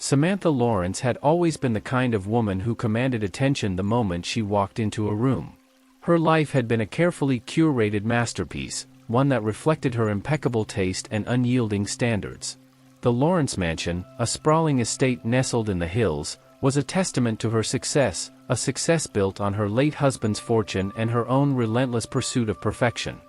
Samantha Lawrence had always been the kind of woman who commanded attention the moment she walked into a room. Her life had been a carefully curated masterpiece, one that reflected her impeccable taste and unyielding standards. The Lawrence Mansion, a sprawling estate nestled in the hills, was a testament to her success, a success built on her late husband's fortune and her own relentless pursuit of perfection.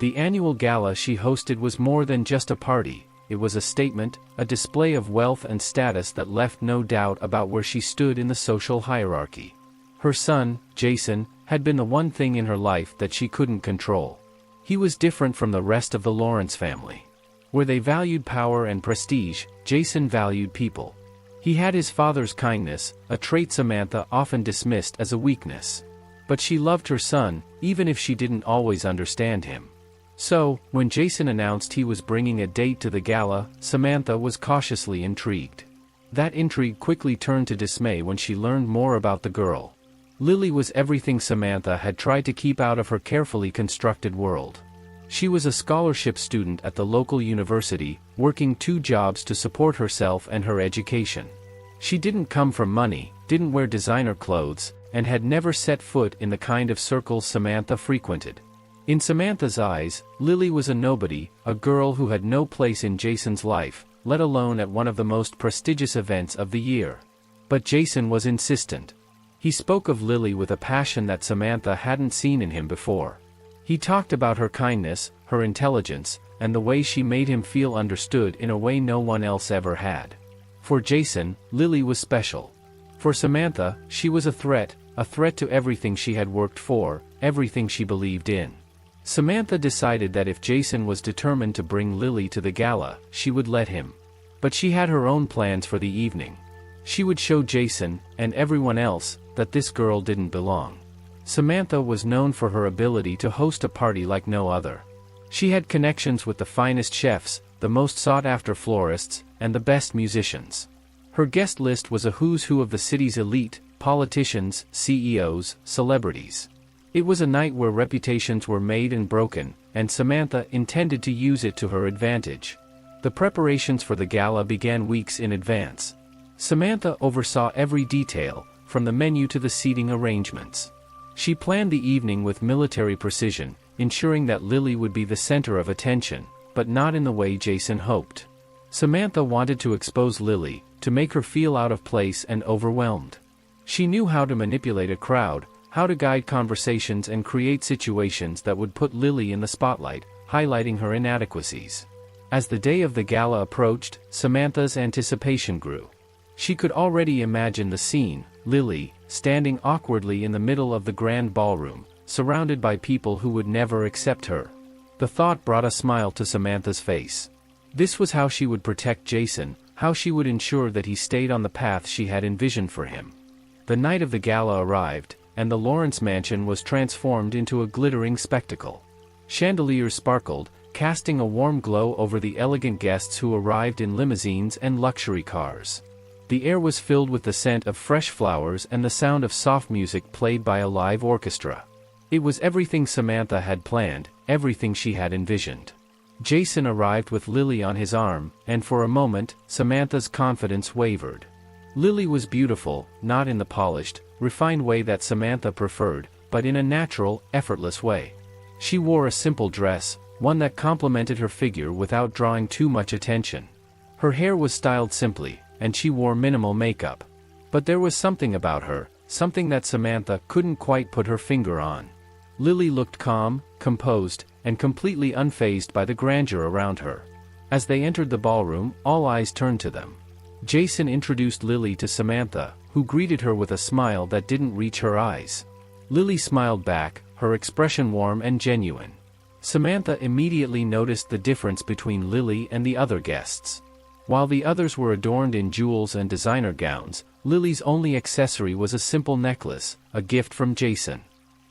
The annual gala she hosted was more than just a party. It was a statement, a display of wealth and status that left no doubt about where she stood in the social hierarchy. Her son, Jason, had been the one thing in her life that she couldn't control. He was different from the rest of the Lawrence family. Where they valued power and prestige, Jason valued people. He had his father's kindness, a trait Samantha often dismissed as a weakness. But she loved her son, even if she didn't always understand him. So, when Jason announced he was bringing a date to the gala, Samantha was cautiously intrigued. That intrigue quickly turned to dismay when she learned more about the girl. Lily was everything Samantha had tried to keep out of her carefully constructed world. She was a scholarship student at the local university, working 2 jobs to support herself and her education. She didn't come from money, didn't wear designer clothes, and had never set foot in the kind of circles Samantha frequented. In Samantha's eyes, Lily was a nobody, a girl who had no place in Jason's life, let alone at one of the most prestigious events of the year. But Jason was insistent. He spoke of Lily with a passion that Samantha hadn't seen in him before. He talked about her kindness, her intelligence, and the way she made him feel understood in a way no one else ever had. For Jason, Lily was special. For Samantha, she was a threat to everything she had worked for, everything she believed in. Samantha decided that if Jason was determined to bring Lily to the gala, she would let him. But she had her own plans for the evening. She would show Jason, and everyone else, that this girl didn't belong. Samantha was known for her ability to host a party like no other. She had connections with the finest chefs, the most sought-after florists, and the best musicians. Her guest list was a who's who of the city's elite, politicians, CEOs, celebrities. It was a night where reputations were made and broken, and Samantha intended to use it to her advantage. The preparations for the gala began weeks in advance. Samantha oversaw every detail, from the menu to the seating arrangements. She planned the evening with military precision, ensuring that Lily would be the center of attention, but not in the way Jason hoped. Samantha wanted to expose Lily, to make her feel out of place and overwhelmed. She knew how to manipulate a crowd, how to guide conversations and create situations that would put Lily in the spotlight, highlighting her inadequacies. As the day of the gala approached, Samantha's anticipation grew. She could already imagine the scene, Lily, standing awkwardly in the middle of the grand ballroom, surrounded by people who would never accept her. The thought brought a smile to Samantha's face. This was how she would protect Jason, how she would ensure that he stayed on the path she had envisioned for him. The night of the gala arrived, and the Lawrence Mansion was transformed into a glittering spectacle. Chandeliers sparkled, casting a warm glow over the elegant guests who arrived in limousines and luxury cars. The air was filled with the scent of fresh flowers and the sound of soft music played by a live orchestra. It was everything Samantha had planned, everything she had envisioned. Jason arrived with Lily on his arm, and for a moment, Samantha's confidence wavered. Lily was beautiful, not in the polished, refined way that Samantha preferred, but in a natural, effortless way. She wore a simple dress, one that complemented her figure without drawing too much attention. Her hair was styled simply, and she wore minimal makeup. But there was something about her, something that Samantha couldn't quite put her finger on. Lily looked calm, composed, and completely unfazed by the grandeur around her. As they entered the ballroom, all eyes turned to them. Jason introduced Lily to Samantha, who greeted her with a smile that didn't reach her eyes. Lily smiled back, her expression warm and genuine. Samantha immediately noticed the difference between Lily and the other guests. While the others were adorned in jewels and designer gowns, Lily's only accessory was a simple necklace, a gift from Jason.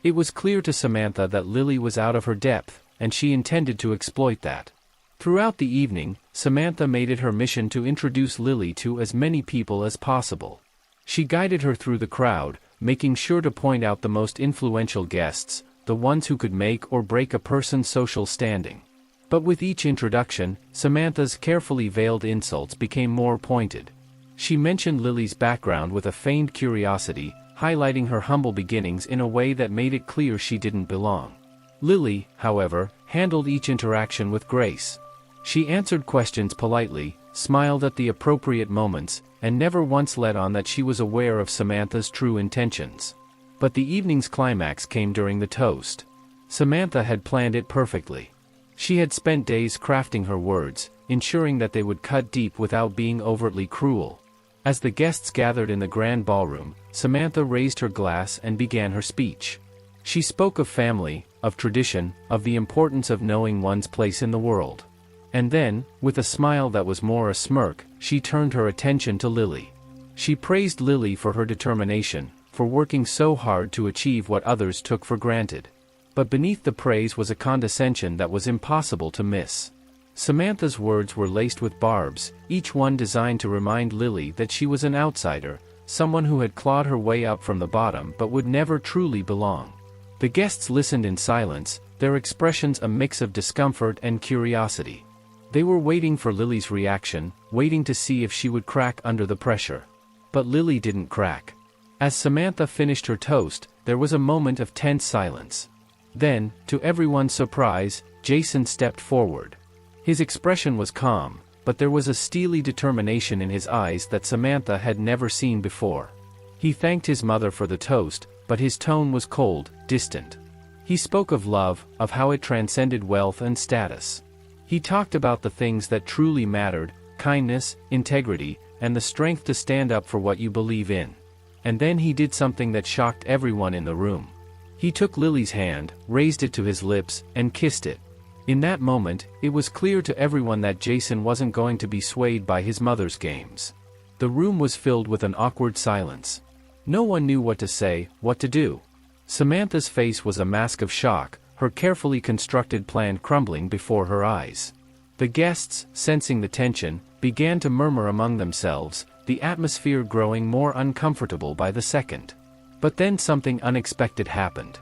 It was clear to Samantha that Lily was out of her depth, and she intended to exploit that. Throughout the evening, Samantha made it her mission to introduce Lily to as many people as possible. She guided her through the crowd, making sure to point out the most influential guests, the ones who could make or break a person's social standing. But with each introduction, Samantha's carefully veiled insults became more pointed. She mentioned Lily's background with a feigned curiosity, highlighting her humble beginnings in a way that made it clear she didn't belong. Lily, however, handled each interaction with grace. She answered questions politely, smiled at the appropriate moments, and never once let on that she was aware of Samantha's true intentions. But the evening's climax came during the toast. Samantha had planned it perfectly. She had spent days crafting her words, ensuring that they would cut deep without being overtly cruel. As the guests gathered in the grand ballroom, Samantha raised her glass and began her speech. She spoke of family, of tradition, of the importance of knowing one's place in the world. And then, with a smile that was more a smirk, she turned her attention to Lily. She praised Lily for her determination, for working so hard to achieve what others took for granted. But beneath the praise was a condescension that was impossible to miss. Samantha's words were laced with barbs, each one designed to remind Lily that she was an outsider, someone who had clawed her way up from the bottom but would never truly belong. The guests listened in silence, their expressions a mix of discomfort and curiosity. They were waiting for Lily's reaction, waiting to see if she would crack under the pressure. But Lily didn't crack. As Samantha finished her toast, there was a moment of tense silence. Then, to everyone's surprise, Jason stepped forward. His expression was calm, but there was a steely determination in his eyes that Samantha had never seen before. He thanked his mother for the toast, but his tone was cold, distant. He spoke of love, of how it transcended wealth and status. He talked about the things that truly mattered, kindness, integrity, and the strength to stand up for what you believe in. And then he did something that shocked everyone in the room. He took Lily's hand, raised it to his lips, and kissed it. In that moment, it was clear to everyone that Jason wasn't going to be swayed by his mother's games. The room was filled with an awkward silence. No one knew what to say, what to do. Samantha's face was a mask of shock, her carefully constructed plan crumbling before her eyes. The guests, sensing the tension, began to murmur among themselves, the atmosphere growing more uncomfortable by the second. But then something unexpected happened.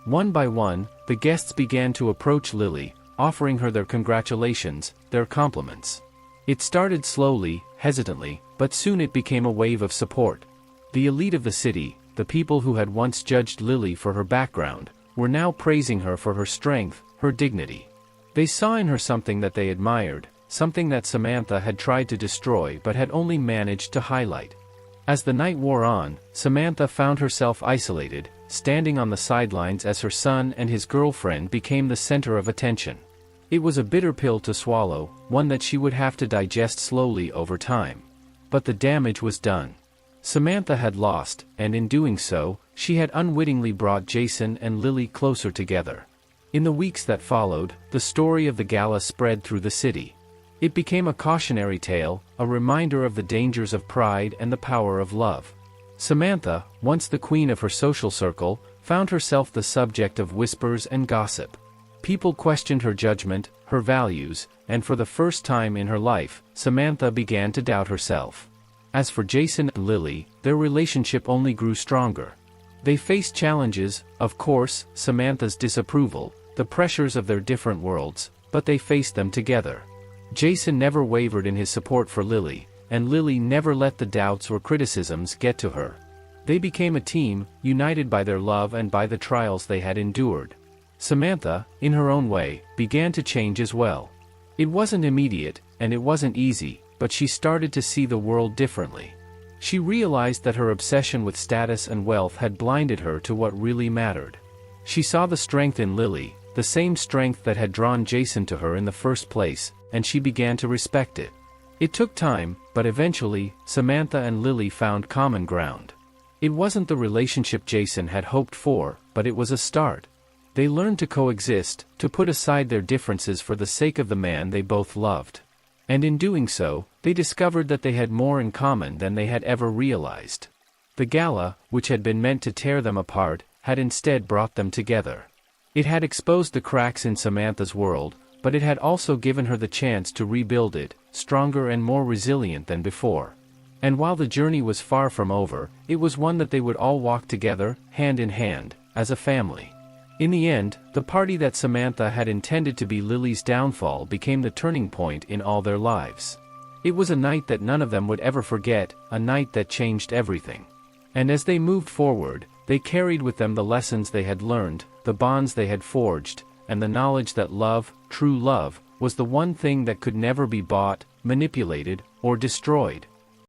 One by one, the guests began to approach Lily, offering her their congratulations, their compliments. It started slowly, hesitantly, but soon it became a wave of support. The elite of the city, the people who had once judged Lily for her background, were now praising her for her strength, her dignity. They saw in her something that they admired, something that Samantha had tried to destroy but had only managed to highlight. As the night wore on, Samantha found herself isolated, standing on the sidelines as her son and his girlfriend became the center of attention. It was a bitter pill to swallow, one that she would have to digest slowly over time. But the damage was done. Samantha had lost, and in doing so, she had unwittingly brought Jason and Lily closer together. In the weeks that followed, the story of the gala spread through the city. It became a cautionary tale, a reminder of the dangers of pride and the power of love. Samantha, once the queen of her social circle, found herself the subject of whispers and gossip. People questioned her judgment, her values, and for the first time in her life, Samantha began to doubt herself. As for Jason and Lily, their relationship only grew stronger. They faced challenges, of course, Samantha's disapproval, the pressures of their different worlds, but they faced them together. Jason never wavered in his support for Lily, and Lily never let the doubts or criticisms get to her. They became a team, united by their love and by the trials they had endured. Samantha, in her own way, began to change as well. It wasn't immediate, and it wasn't easy, but she started to see the world differently. She realized that her obsession with status and wealth had blinded her to what really mattered. She saw the strength in Lily, the same strength that had drawn Jason to her in the first place, and she began to respect it. It took time, but eventually, Samantha and Lily found common ground. It wasn't the relationship Jason had hoped for, but it was a start. They learned to coexist, to put aside their differences for the sake of the man they both loved. And in doing so, they discovered that they had more in common than they had ever realized. The gala, which had been meant to tear them apart, had instead brought them together. It had exposed the cracks in Samantha's world, but it had also given her the chance to rebuild it, stronger and more resilient than before. And while the journey was far from over, it was one that they would all walk together, hand in hand, as a family. In the end, the party that Samantha had intended to be Lily's downfall became the turning point in all their lives. It was a night that none of them would ever forget, a night that changed everything. And as they moved forward, they carried with them the lessons they had learned, the bonds they had forged, and the knowledge that love, true love, was the one thing that could never be bought, manipulated, or destroyed.